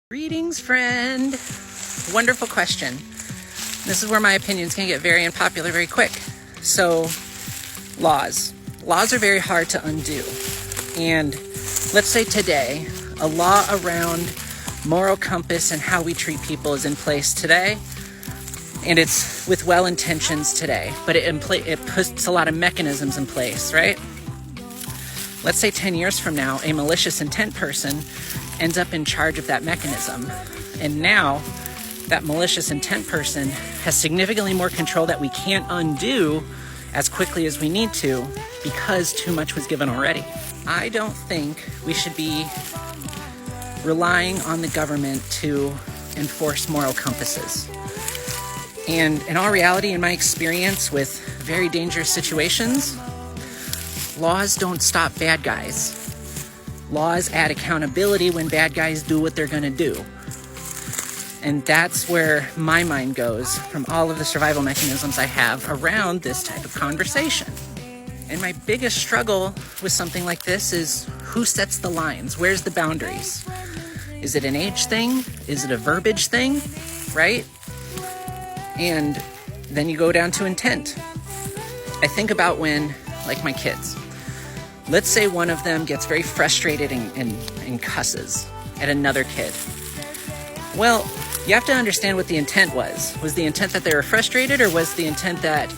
Greetings, friend. Wonderful question. This is where my opinions can get very unpopular very quick. So, laws. Laws are very hard to undo. And let's say today, a law around moral compass and how we treat people is in place today. And it's with well intentions today, but it puts a lot of mechanisms in place, right? Let's say 10 years from now, a malicious intent person ends up in charge of that mechanism. And now that malicious intent person has significantly more control that we can't undo as quickly as we need to because too much was given already. I don't think we should be relying on the government to enforce moral compasses. And in all reality, in my experience with very dangerous situations, laws don't stop bad guys. Laws add accountability when bad guys do what they're going to do. And that's where my mind goes from all of the survival mechanisms I have around this type of conversation. And my biggest struggle with something like this is who sets the lines? Where's the boundaries? Is it an age thing? Is it a verbiage thing? Right? And then you go down to intent. I think about when, like my kids, let's say one of them gets very frustrated and cusses at another kid. Well, you have to understand what the intent was. Was the intent that they were frustrated, or was the intent that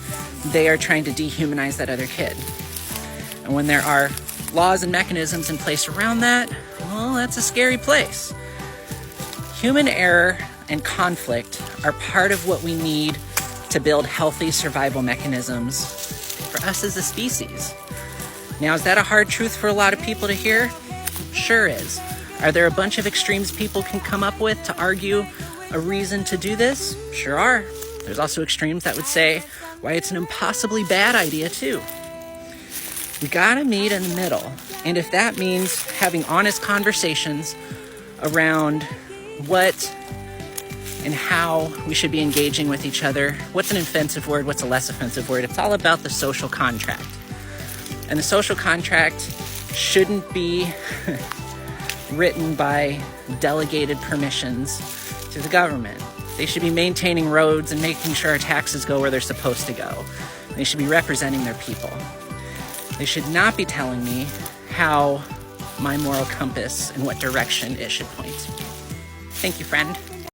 they are trying to dehumanize that other kid? And when there are laws and mechanisms in place around that, well, that's a scary place. Human error and conflict are part of what we need to build healthy survival mechanisms for us as a species. Now, is that a hard truth for a lot of people to hear? Sure is. Are there a bunch of extremes people can come up with to argue a reason to do this? Sure are. There's also extremes that would say why it's an impossibly bad idea too. We gotta meet in the middle. And if that means having honest conversations around what and how we should be engaging with each other, what's an offensive word, what's a less offensive word, it's all about the social contract. And the social contract shouldn't be written by delegated permissions to the government. They should be maintaining roads and making sure our taxes go where they're supposed to go. They should be representing their people. They should not be telling me how my moral compass and what direction it should point. Thank you, friend.